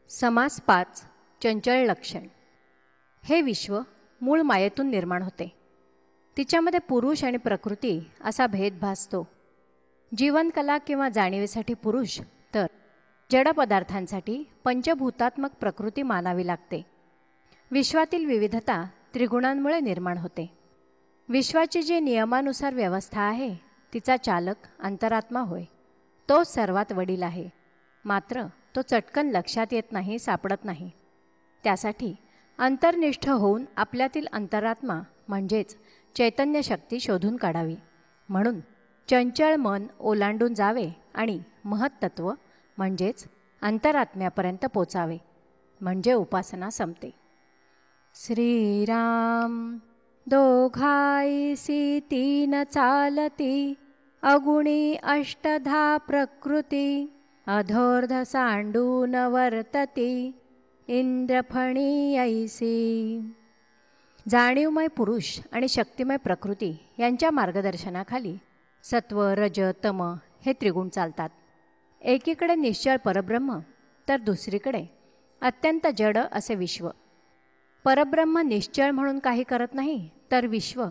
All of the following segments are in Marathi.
समास 5 चंचल लक्षण. हे विश्व मूळ मायेतून निर्माण होते. तिच्यामध्ये पुरुष आणि प्रकृती असा भेद भासतो. जीवनकला किंवा जाणीवेसाठी पुरुष, तर जड पदार्थांसाठी पंचभूतात्मक प्रकृती मानावी लागते. विश्वातील विविधता त्रिगुणांमुळे निर्माण होते. विश्वाची जी नियमानुसार व्यवस्था आहे तिचा चालक अंतरात्मा होय. तो सर्वात वडील आहे. मात्र तो चटकन लक्षात येत नाही, सापडत नाही. त्यासाठी अंतर्निष्ठ होऊन आपल्यातील अंतरात्मा म्हणजेच चैतन्य शक्ती शोधून काढावी. म्हणून चंचळ मन ओलांडून जावे आणि महत्त्व म्हणजेच अंतरात्म्यापर्यंत पोचावे, म्हणजे उपासना संपते. श्रीराम दोघाईसी तीन चालती, अगुणी अष्टधा प्रकृती, अधोर्ध सांडून वर्तती, इंद्रफणी ऐसी. जाणीवमय पुरुष आणि शक्तिमय प्रकृती यांच्या मार्गदर्शनाखाली सत्व रज तम हे त्रिगुण चालतात. एकीकडे निश्चळ परब्रह्म, तर दुसरीकडे अत्यंत जड असे विश्व. परब्रह्म निश्चळ म्हणून काही करत नाही, तर विश्व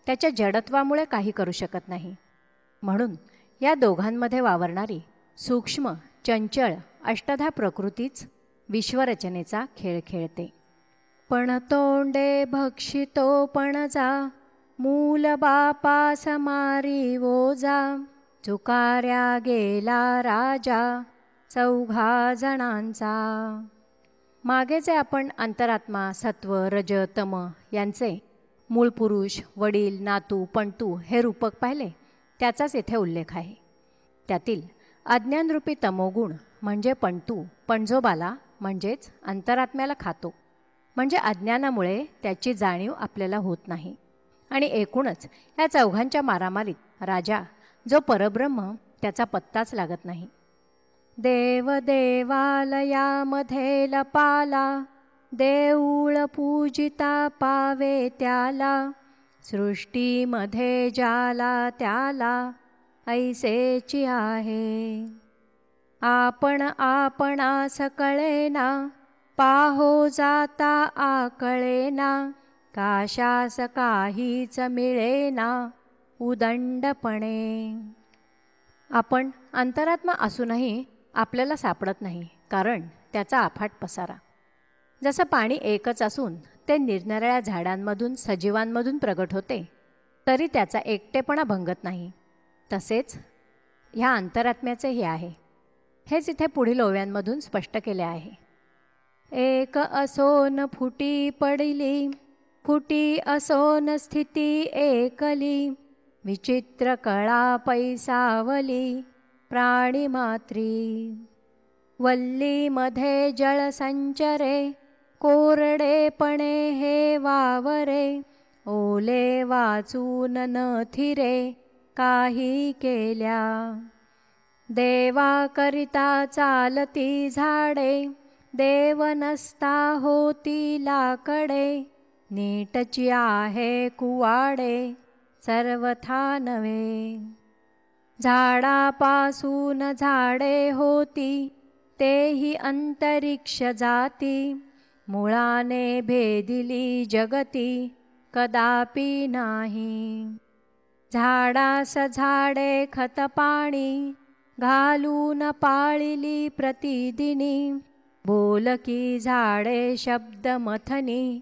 त्याच्या जडत्वामुळे काही करू शकत नाही. म्हणून या दोघांमध्ये वावरणारी सूक्ष्म चंचळ अष्टधा प्रकृतीच विश्वरचनेचा खेळ खेळते. पण तोंडे भक्षितो पणजा, मूल बापा समारी वोजा, चुकाऱ्या गेला राजा चौघा जणांचा. मागे जे आपण अंतरात्मा सत्व रज तम यांचे मूळ पुरुष, वडील, नातू, पणतू हे रूपक पाहिले, त्याचाच येथे उल्लेख आहे. त्यातील अज्ञानरूपी तमोगुण म्हणजे पणतू पणजोबाला म्हणजेच अंतरात्म्याला खातो. म्हणजे अज्ञानामुळे त्याची जाणीव आपल्याला होत नाही. आणि एकूणच या चौघांच्या मारामारीत राजा जो परब्रह्म त्याचा पत्ताच लागत नाही. देव देवालयामध्ये लपाला, देऊळ पूजिता पावे त्याला, सृष्टीमध्ये जाला त्याला ऐसेची आहे. आपण आपणास कळेना, पाहो जाता आकळेना, काशास काहीच मिळेना उदंडपणे. आपण अंतरात्मा असूनही आपल्याला सापडत नाही, कारण त्याचा अफाट पसारा. जसं पाणी एकच असून ते निरनिराळ्या झाडांमधून सजीवांमधून प्रगट होते, तरी त्याचा एकटेपणा भंगत नाही, तसेच ह्या अंतरात्म्याचे हे आहे. हेच इथे पुढील ओव्यांमधून स्पष्ट केले आहे. एक असोन फुटी पडिली, फुटी असोन स्थिती एकली, विचित्र कळा पैसावली प्राणी मात्री. वल्लीमध्ये जळ संचरे, कोरडेपणे हे वावरे, ओले वाचून न थिरे काही केल्या. देवा करिता चालती झाडे, देव नसता होती लाकडे, नीटची आहे कुवाडे सर्वथा नव्हे. झाडापासून झाडे होती, तेही अंतरिक्ष जाती, मुळाने भेदिली जगती कदापि नाही. झाडास झाडे खत पाणी, घालून पाळिली प्रतिदिनी, बोलकी झाडे शब्द मथनी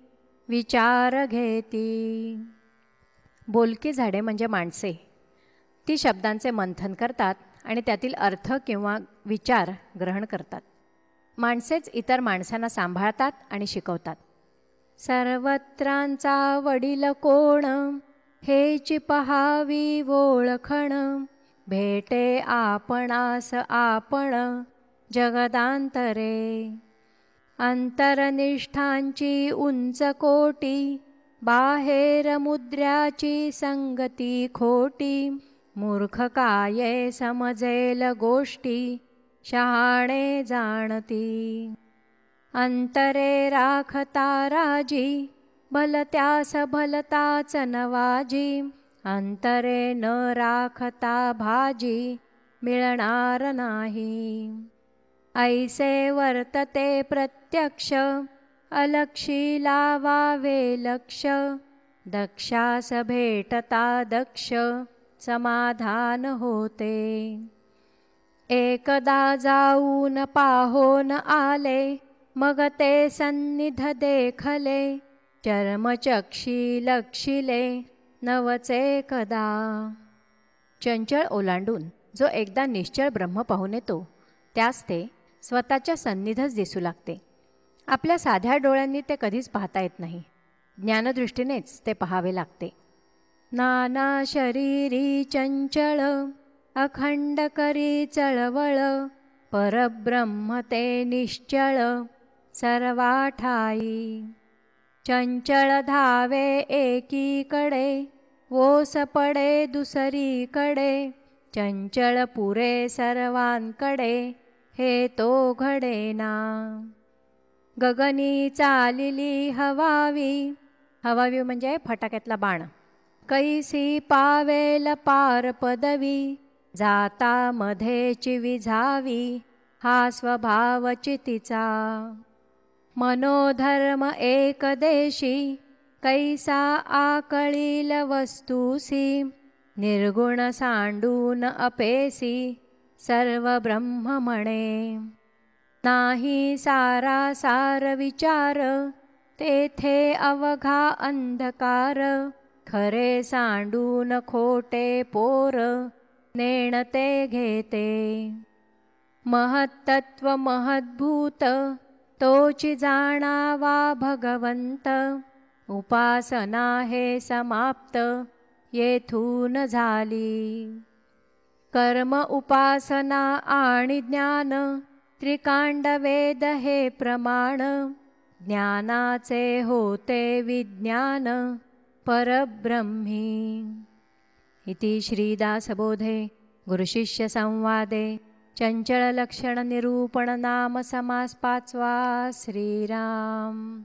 विचार घेती. बोलकी झाडे म्हणजे माणसे. ती शब्दांचे मंथन करतात आणि त्यातील अर्थ किंवा विचार ग्रहण करतात. माणसेच इतर माणसांना सांभाळतात आणि शिकवतात. सर्वत्रांचा वडील कोण, हेची पहावी ओळखण, भेटे आपणास आपण जगदांतरे. अंतरनिष्ठांची उंच कोटी, बाहेर मुद्र्याची संगती खोटी, मूर्ख काये समजेल गोष्टी शहाणे जाणती. अंतरे राखता राजी, भलत्यास भलताच नवाजी, अंतरे न राखता भाजी मिळणार नाही. ऐसे वर्तते प्रत्यक्ष अलक्षी लावावे लक्ष दक्षास भेटता दक्ष समाधान होते. एकदा जाऊन पाहोन आले मग ते सन्निध देखले चर्मचक्षी लक्षिले नवचे कदा. चंचळ ओलांडून जो एकदा निश्चळ ब्रह्म पाहून येतो त्यास ते स्वतःच्या सन्निधच दिसू लागते. आपल्या साध्या डोळ्यांनी ते कधीच पाहता येत नाही. ज्ञानदृष्टीनेच ते पाहावे लागते. नाना शरीरी चंचळ अखंड करी चळवळ परब्रह्म ते निश्चळ सर्वाठाई. चंचळ धावे एकीकडे ओस पडे दुसरीकडे चंचळ पुरे सर्वांकडे हे तो घडेना. गगनी चालिली हवावी, हवावी म्हणजे फटाक्यातला बाण. कैसी पावेल पार पदवी जाता मध्येची विझावी हा स्वभाव चितीचा. मनोधर्म एक देशी कैसा आकळील वस्तूसी निर्गुण सांडून अपेसी सर्व ब्रह्म म्हणे. नाही सारासार विचार तेथे अवघा अंधकार खरे सांडून खोटे पोर नेणते घेते. महत्तत्व महद्भूत तोची जाणावा भगवंत उपासना हे समाप्त येथून झाली. कर्म उपासना आणि ज्ञान त्रिकांड वेद हे प्रमाण ज्ञानाचे होते विज्ञान परब्रह्मी. इति श्रीदासबोधे गुरुशिष्य संवादे चंचल लक्षण निरूपण नाम समास 5वा. श्रीराम.